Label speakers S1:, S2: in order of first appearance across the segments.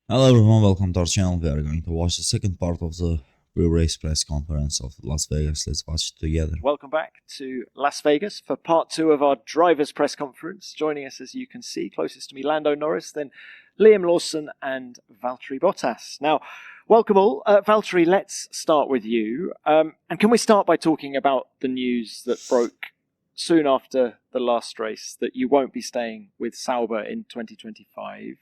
S1: Hello everyone, welcome to our channel. We are going to watch the second part of the pre-race press conference of Las Vegas. Let's watch it together.
S2: Welcome back to Las Vegas for part two of our drivers' press conference. Joining us, as you can see, closest to me, Lando Norris, then Liam Lawson and Valterri Bottas. Now, welcome all. Valtteri, let's start with you. And can we start by talking about the news that broke soon after the last race that you won't be staying with Sauber in 2025?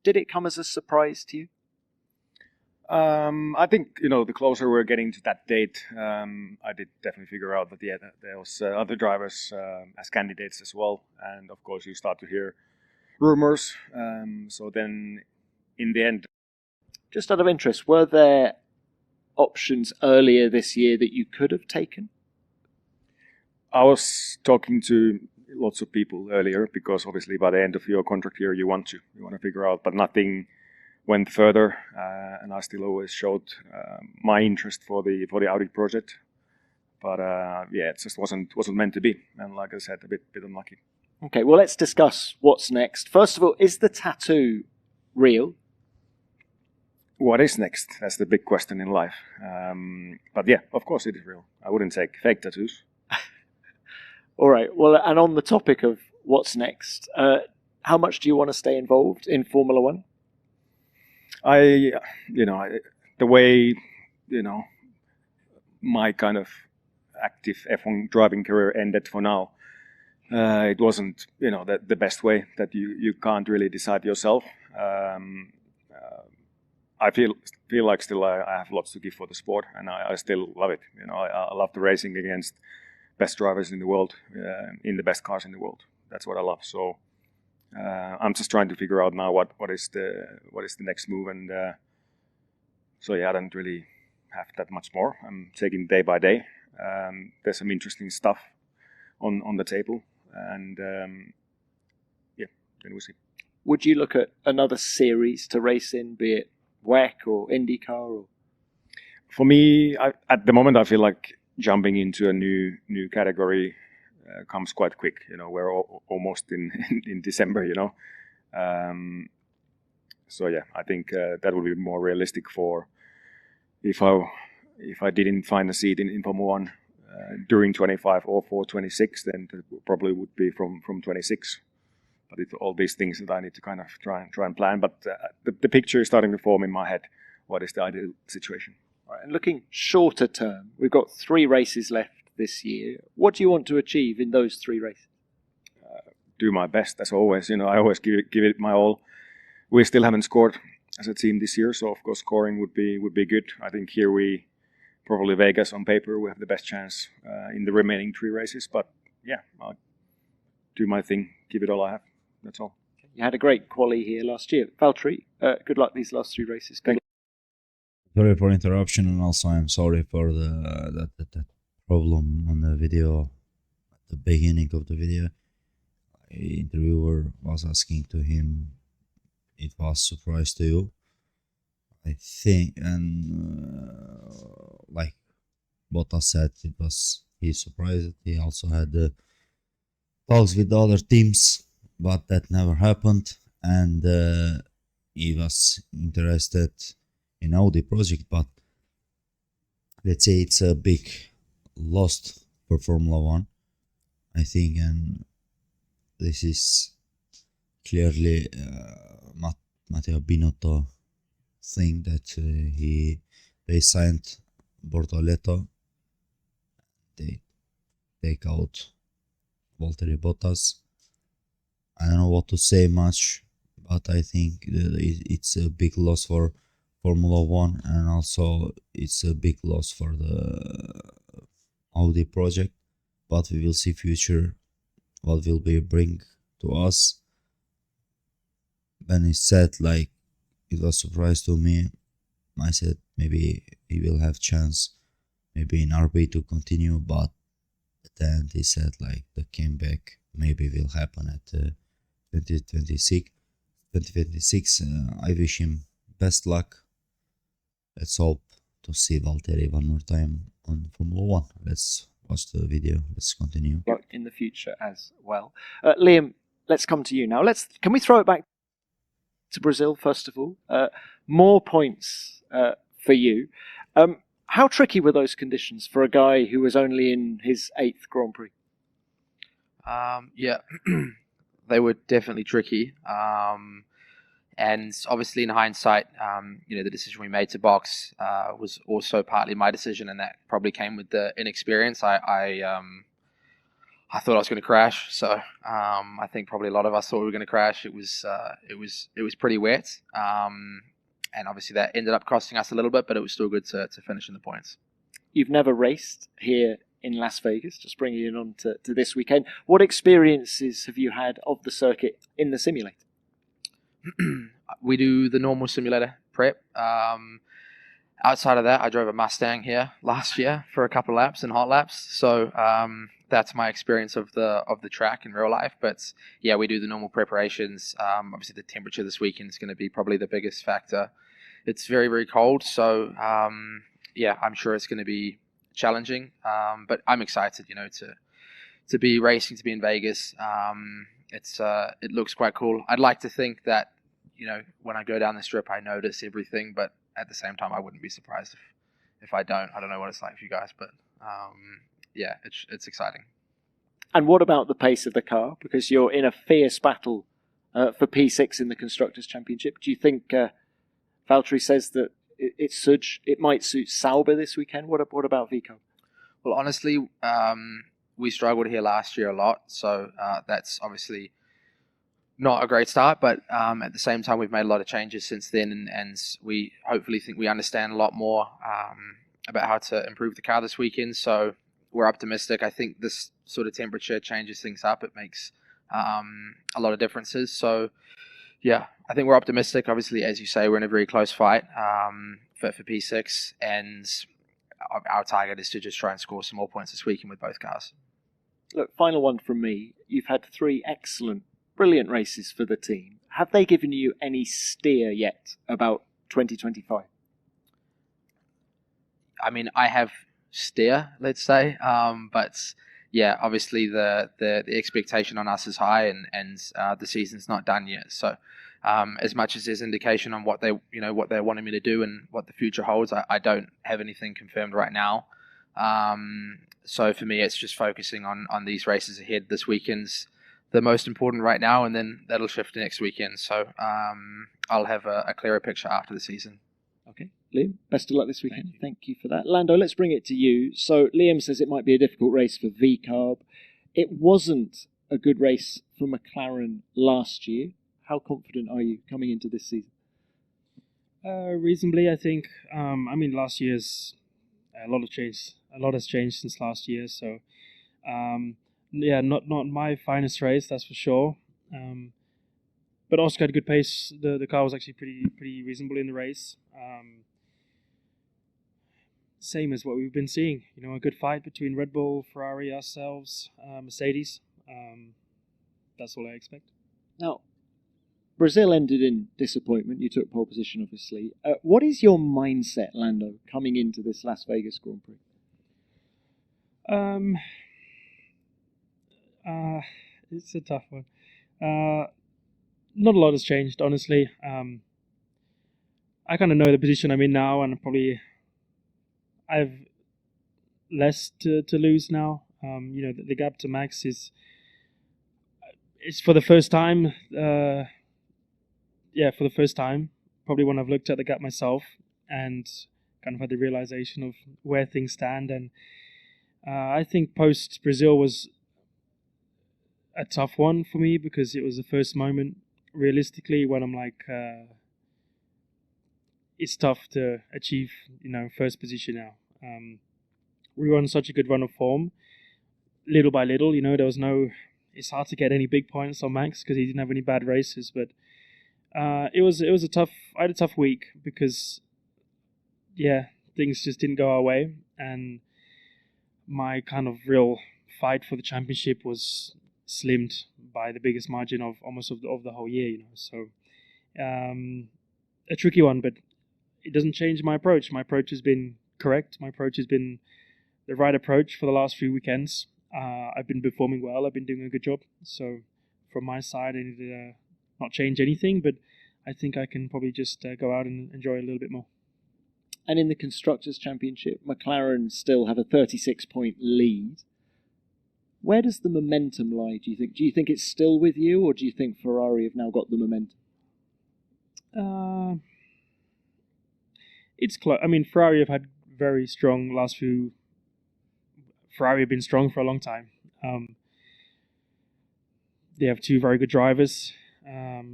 S2: Did it come as a surprise to you?
S3: I think the closer we're getting to that date, I did definitely figure out that there was other drivers as candidates as well, and of course you start to hear rumors. So then, in the end,
S2: just out of interest, were there options earlier this year that you could have taken?
S3: I was talking to lots of people earlier because obviously by the end of your contract year you want to figure out, but nothing went further, and I still always showed my interest for the Audi project, but it just wasn't meant to be, and like I said, a bit unlucky.
S2: Okay, well, let's discuss what's next. First of all, is the tattoo real?
S3: What is next? That's the big question in life. But yeah, of course it is real. I wouldn't take fake tattoos.
S2: All right. Well, and on the topic of what's next, how much do you want to stay involved in Formula One?
S3: The way, my kind of active F1 driving career ended for now, it wasn't, the best way. That you can't really decide yourself. I feel like still I have lots to give for the sport, and I still love it. I love the racing against best drivers in the world, in the best cars in the world. That's what I love. So I'm just trying to figure out now what is the next move, and so yeah, I don't really have that much more. I'm taking day by day. There's some interesting stuff on the table, and then we'll see.
S2: Would you look at another series to race in, be it WEC or IndyCar? Or?
S3: For me, at the moment, I feel like jumping into a new category comes quite quick. We're almost in December. So yeah, I think that would be more realistic for if I didn't find a seat in Formula One during 25 or for 26, then it probably would be from 26. But it's all these things that I need to kind of try and plan. But the picture is starting to form in my head. What is the ideal situation?
S2: Right, and looking shorter term, we've got 3 races left this year. What do you want to achieve in those 3 races?
S3: Do my best, as always. I always give it my all. We still haven't scored as a team this year, so of course scoring would be good. I think here we probably Vegas on paper we have the best chance in the remaining 3 races. But yeah, I'll do my thing, give it all I have. That's all.
S2: You had a great quali here last year. Valtteri, good luck these last 3 races.
S1: Sorry for interruption, and also I'm sorry for that problem on the video at the beginning of the video. The interviewer was asking to him, it was a surprise to you, I think, and like Bottas said, he's surprised. He also had talks with the other teams, but that never happened, and he was interested in Audi project, but let's say it's a big loss for Formula One, I think, and this is clearly Matteo Binotto thing that they signed Bortoleto, they take out Valterri Bottas. I don't know what to say much, but I think it's a big loss for Formula One, and also it's a big loss for the Audi project. But we will see future what will be bring to us. When he said like it was a surprise to me, I said maybe he will have chance, maybe in RB to continue, but at the end he said like the comeback maybe will happen at 2026. I wish him best luck. Let's hope to see Valtteri one more time on Formula One. Let's watch the video. Let's continue.
S2: In the future as well. Liam, let's come to you now. Can we throw it back? to Brazil, first of all. More points for you. How tricky were those conditions for a guy who was only in his 8th Grand Prix?
S4: Yeah, they were definitely tricky. And obviously, in hindsight, the decision we made to box was also partly my decision, and that probably came with the inexperience. I thought I was going to crash, so I think probably a lot of us thought we were going to crash. It was pretty wet, and obviously that ended up costing us a little bit, but it was still good to finish in the points.
S2: You've never raced here in Las Vegas, just bringing you on to this weekend. What experiences have you had of the circuit in the simulator?
S4: We do the normal simulator prep. Outside of that, I drove a Mustang here last year for a couple of laps and hot laps. So that's my experience of the track in real life. But yeah, we do the normal preparations. Obviously, the temperature this weekend is going to be probably the biggest factor. It's very, very cold. So yeah, I'm sure it's going to be challenging. But I'm excited, to be racing, to be in Vegas. It looks quite cool. I'd like to think that, when I go down the strip, I notice everything, but at the same time, I wouldn't be surprised if I don't. I don't know what it's like for you guys, but yeah, it's exciting.
S2: And what about the pace of the car? Because you're in a fierce battle for P6 in the Constructors' Championship. Do you think Valtteri says that it might suit Sauber this weekend? What about Vico?
S4: Well, honestly, we struggled here last year a lot, so that's obviously not a great start, but at the same time, we've made a lot of changes since then, and we hopefully think we understand a lot more about how to improve the car this weekend, so we're optimistic. I think this sort of temperature changes things up. It makes a lot of differences, so yeah, I think we're optimistic. Obviously, as you say, we're in a very close fight for P6, and our target is to just try and score some more points this weekend with both cars.
S2: Look, final one from me. You've had 3 excellent, brilliant races for the team. Have they given you any steer yet about 2025? I
S4: mean, I have steer, let's say, but yeah, obviously the expectation on us is high, and the season's not done yet. So as much as there's indication on what they're wanting me to do and what the future holds, I don't have anything confirmed right now. So for me, it's just focusing on these races ahead. This weekend's the most important right now, and then that'll shift next weekend. So I'll have a clearer picture after the season.
S2: Okay, Liam, best of luck this weekend. Thank you for that. Lando, let's bring it to you. So Liam says it might be a difficult race for VCARB. It wasn't a good race for McLaren last year. How confident are you coming into this season?
S5: Reasonably, I think. Last year's a lot has changed since last year. So, yeah, not my finest race, that's for sure. But Oscar had a good pace. The car was actually pretty reasonable in the race. Same as what we've been seeing. A good fight between Red Bull, Ferrari, ourselves, Mercedes. That's all I expect.
S2: Now, Brazil ended in disappointment. You took pole position, obviously. What is your mindset, Lando, coming into this Las Vegas Grand Prix?
S5: It's a tough one. Not a lot has changed, honestly. I kind of know the position I'm in now, and probably I have less to lose now. The gap to Max is for the first time. For the first time, probably when I've looked at the gap myself and kind of had the realization of where things stand. And I think post Brazil was a tough one for me because it was the first moment, realistically, when I'm like, it's tough to achieve, first position now. We were on such a good run of form, little by little. There was it's hard to get any big points on Max because he didn't have any bad races, but it was I had a tough week because, things just didn't go our way, and my kind of real fight for the championship was slimmed by the biggest margin of almost of the whole year. So a tricky one, but it doesn't change my approach. My approach has been correct. My approach has been the right approach for the last few weekends. I've been performing well. I've been doing a good job. So from my side, I need to not change anything, but I think I can probably just go out and enjoy a little bit more.
S2: And in the Constructors' Championship, McLaren still have a 36-point lead. Where does the momentum lie, do you think? Do you think it's still with you, or do you think Ferrari have now got the momentum?
S5: It's close. I mean, Ferrari have had very strong last few. Ferrari have been strong for a long time. They have two very good drivers. They're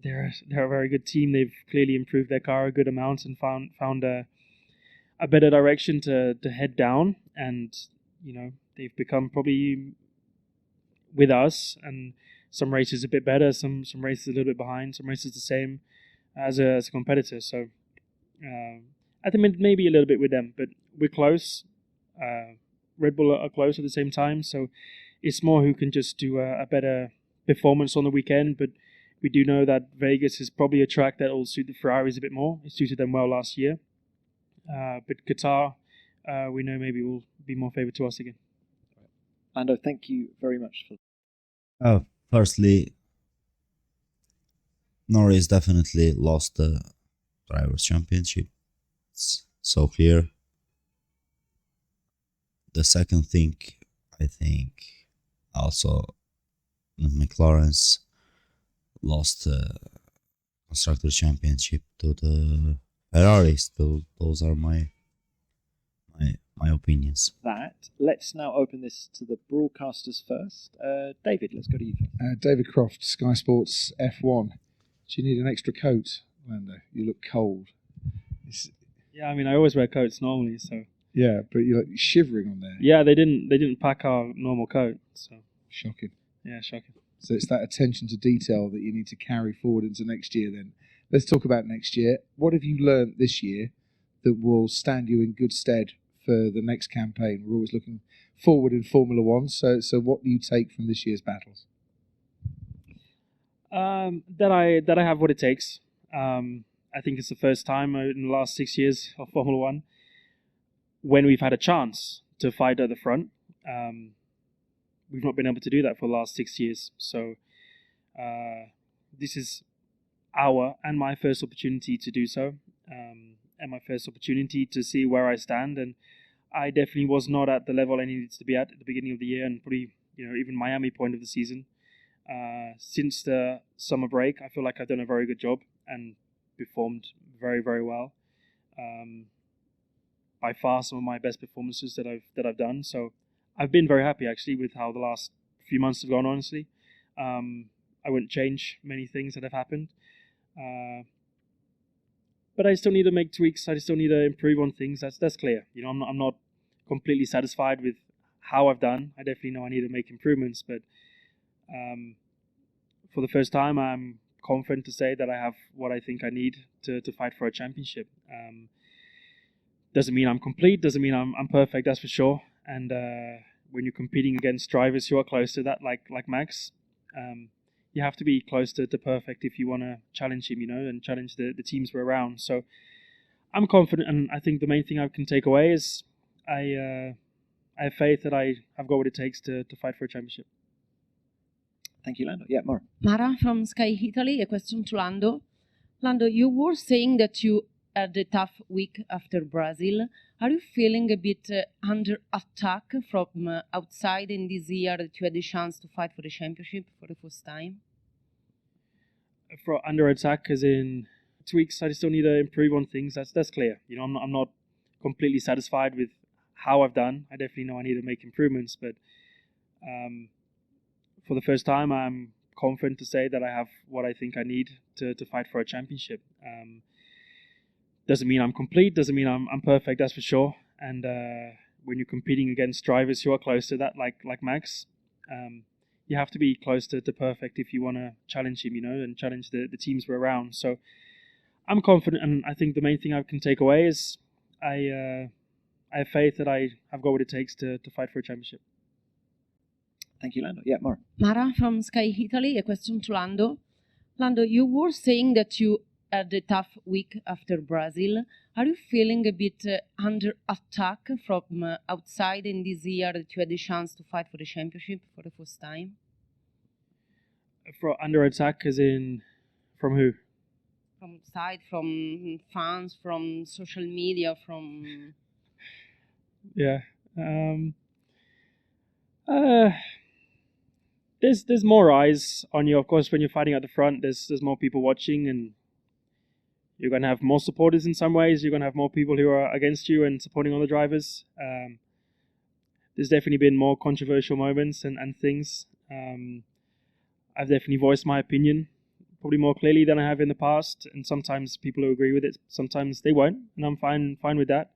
S5: a very good team. They've clearly improved their car a good amount and found a better direction to head down. And they've become probably with us, and some races a bit better, some races a little bit behind, some races the same as a competitor. So I think maybe a little bit with them, but we're close. Red Bull are close at the same time, so it's more who can just do a better performance on the weekend. But we do know that Vegas is probably a track that will suit the Ferraris a bit more. It suited them well last year. But Qatar, we know maybe will be more favoured to us again.
S2: Lando, thank you very much for
S1: Firstly, Norris definitely lost the Drivers' Championship. It's so clear. The second thing, I think, also the McLaren's lost the Constructors' Championship to the Ferraris. Those are my opinions.
S2: Let's now open this to the broadcasters first. David, let's go to you first.
S6: David Croft, Sky Sports F1. Do you need an extra coat, Lando? You look cold.
S5: Yeah, I mean, I always wear coats normally, so.
S6: Yeah, but you're like shivering on there.
S5: Yeah, they didn't pack our normal coat, so.
S6: Shocking.
S5: Yeah, shocking.
S6: So it's that attention to detail that you need to carry forward into next year then. Let's talk about next year. What have you learned this year that will stand you in good stead for the next campaign? We're always looking forward in Formula One, so what do you take from this year's battles?
S5: That I have what it takes. I think it's the first time in the last 6 years of Formula One when we've had a chance to fight at the front. We've not been able to do that for the last 6 years. So this is our and my first opportunity to do so, and my first opportunity to see where I stand. And I definitely was not at the level I needed to be at the beginning of the year, and probably even Miami point of the season. Since the summer break, I feel like I've done a very good job and performed very, very well. By far, some of my best performances that I've done. So I've been very happy actually with how the last few months have gone. Honestly, I wouldn't change many things that have happened, but I still need to make tweaks. I still need to improve on things. That's clear. I'm not completely satisfied with how I've done. I definitely know I need to make improvements, but for the first time, I'm confident to say that I have what I think I need to fight for a championship. Doesn't mean I'm complete, doesn't mean I'm perfect, that's for sure. And when you're competing against drivers who are close to that, like Max, you have to be close to perfect if you want to challenge him, and challenge the teams we're around. So I'm confident, and I think the main thing I can take away is I have faith that I have got what it takes to fight for a championship.
S2: Thank you, Lando. Yeah, Mara.
S7: Mara from Sky Italy, a question to Lando. Lando, you were saying that you had a tough week after Brazil. Are you feeling a bit under attack from outside in this year that you had the chance to fight for the championship for the first time?
S5: For under attack, as in tweaks, I still need to improve on things. That's clear. I'm not completely satisfied with how I've done. I definitely know I need to make improvements, but for the first time, I'm confident to say that I have what I think I need to fight for a championship. Doesn't mean I'm complete, doesn't mean I'm perfect, that's for sure. And when you're competing against drivers who are close to that, like Max, you have to be close to perfect if you want to challenge him, and challenge the teams we're around. So I'm confident, and I think the main thing I can take away is I have faith that I have got what it takes to fight for a championship.
S2: Thank you, Lando. Yeah, Mara.
S7: Mara from Sky Italy, a question to Lando. Lando, you were saying that you had a tough week after Brazil. Are you feeling a bit under attack from outside in this year that you had the chance to fight for the championship for the first time?
S5: For under attack, as in From who?
S7: From side, from fans, from social media, from
S5: Yeah. There's more eyes on you, of course. When you're fighting at the front, there's more people watching, and you're gonna have more supporters in some ways. You're gonna have more people who are against you and supporting other drivers. There's definitely been more controversial moments and things. I've definitely voiced my opinion probably more clearly than I have in the past, and sometimes people will agree with it, sometimes they won't, and I'm fine with that.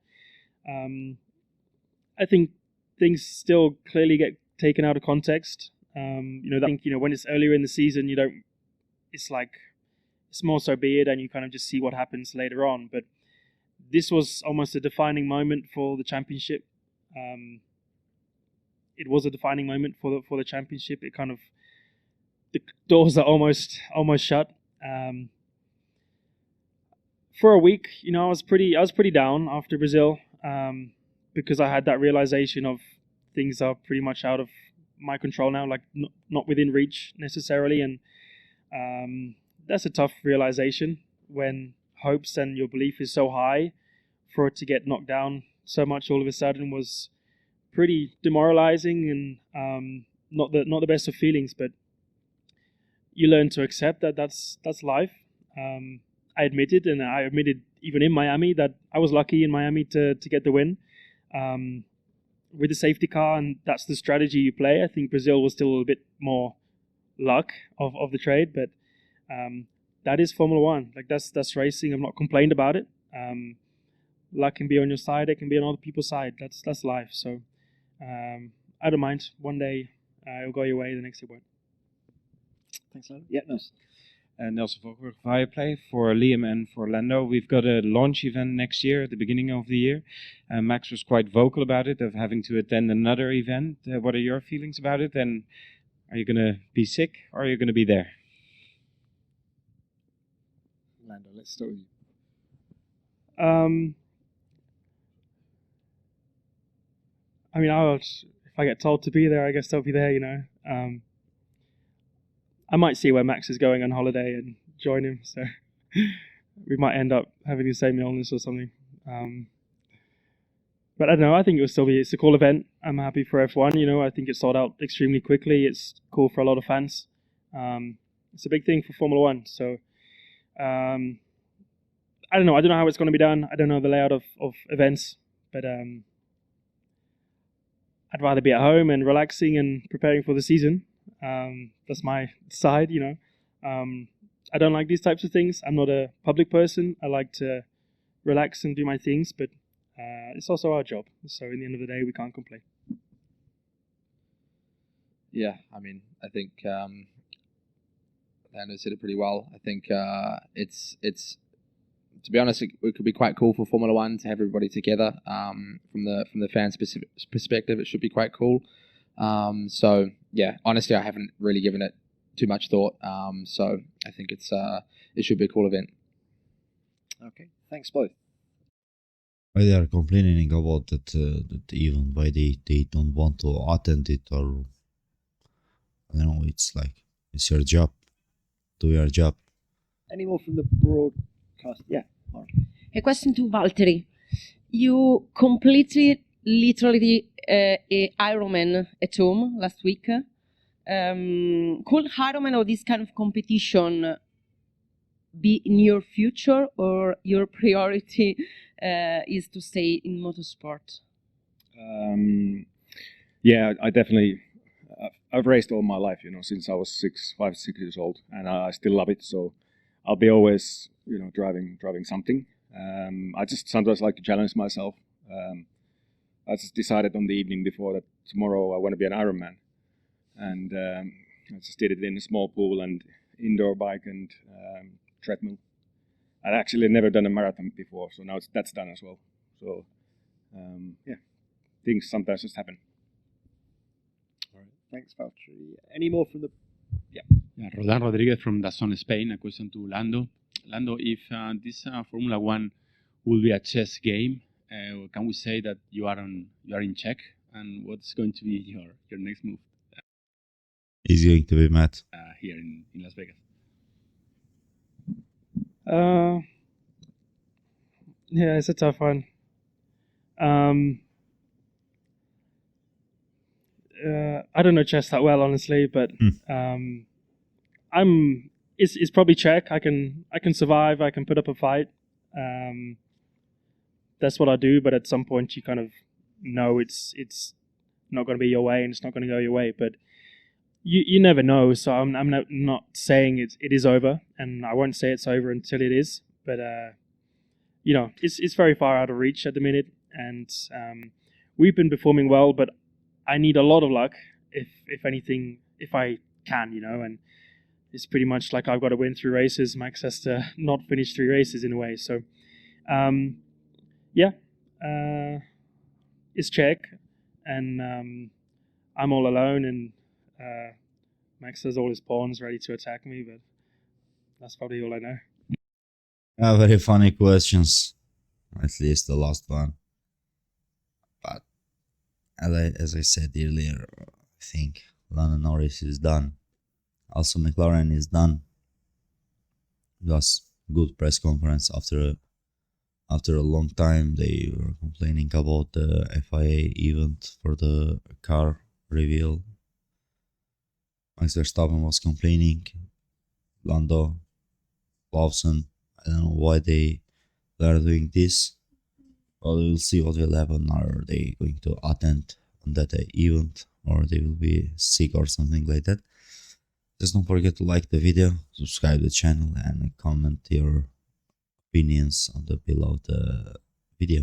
S5: I think things still clearly get taken out of context. I think when it's earlier in the season, it's like it's more so be it, and you kind of just see what happens later on. But this was almost a defining moment for the championship. It was a defining moment for the championship. It kind of the doors are almost shut. For a week, I was pretty down after Brazil, because I had that realization of things are pretty much out of my control now, like not within reach necessarily, and that's a tough realization when hopes and your belief is so high. For it to get knocked down so much all of a sudden was pretty demoralizing, and not the best of feelings, but you learn to accept that that's life. I admitted even in Miami that I was lucky in Miami to get the win with the safety car, and that's the strategy you play. I think Brazil was still a bit more luck of the trade, but that is Formula One. Like that's racing. I'm not complained about it. Luck can be on your side. It can be on other people's side. That's life. So I don't mind. One day it'll go your way. The next it won't.
S2: Thanks, Lando. Yeah, nice.
S8: Nelson Volkberg, Viaplay, for Liam and for Lando. We've got a launch event next year at the beginning of the year. Max was quite vocal about it, of having to attend another event. What are your feelings about it? And are you going to be sick, or are you going to be there?
S2: Lando, let's start with you.
S5: I mean, if I get told to be there, I guess I'll be there, I might see where Max is going on holiday and join him, so we might end up having the same illness or something. But I don't know, I think it's a cool event. I'm happy for F1, I think it sold out extremely quickly. It's cool for a lot of fans. It's a big thing for Formula One, so I don't know how it's going to be done. I don't know the layout of events, but I'd rather be at home and relaxing and preparing for the season. That's my side, I don't like these types of things. I'm not a public person. I like to relax and do my things, but it's also our job. So in the end of the day, we can't complain.
S4: Yeah, I mean, I think Lando said it pretty well. I think it's to be honest, it could be quite cool for Formula One to have everybody together. From the fans' perspective, it should be quite cool. So yeah, honestly, I haven't really given it too much thought. So I think it should be a cool event.
S2: Okay, thanks both.
S1: Why they are complaining about that even why they don't want to attend it, or I don't know, it's like it's your job. Do your job.
S2: Any more from the broadcast? Yeah. Mark.
S7: A question to Valtteri. You completely, literally, Ironman at home last week. Could Ironman or this kind of competition be in your future, or your priority is to stay in motorsport?
S3: Yeah, I definitely. I've raced all my life, since I was 5, 6 years old, and I still love it. So I'll be always, driving something. I just sometimes like to challenge myself. I just decided on the evening before that tomorrow I want to be an Ironman, and I just did it in a small pool and indoor bike and treadmill. I'd actually never done a marathon before, so now that's done as well. So yeah, things sometimes just happen.
S2: All right, thanks, Valtteri. Any more from the?
S9: Yeah, Rodan Rodriguez from Dazón, Spain. A question to Lando. Lando, if this Formula One will be a chess game, can we say that you are in check? And what's going to be your next move?
S1: He's going to be mad.
S9: Here in Las Vegas.
S5: Yeah, it's a tough one. I don't know chess that well, honestly, but it's probably check. I can survive. I can put up a fight. That's what I do. But at some point, you kind of know it's not going to be your way, and it's not going to go your way. But you never know. So I'm not saying it is over, and I won't say it's over until it is. But it's very far out of reach at the minute, and we've been performing well, but I need a lot of luck, if anything, if I can, and it's pretty much like I've got to win 3 races. Max has to not finish 3 races in a way. So, it's check, and I'm all alone, and Max has all his pawns ready to attack me, but that's probably all I know.
S1: Very funny questions, at least the last one. But as I said earlier, I think Lando Norris is done. Also, McLaren is done. It was a good press conference after a long time. They were complaining about the FIA event for the car reveal. Max Verstappen was complaining. Lando, Lawson, I don't know why they are doing this. But we'll see what will happen. Are they going to attend on that event, or they will be sick or something like that? Just don't forget to like the video, subscribe to the channel, and comment your opinions on below the video.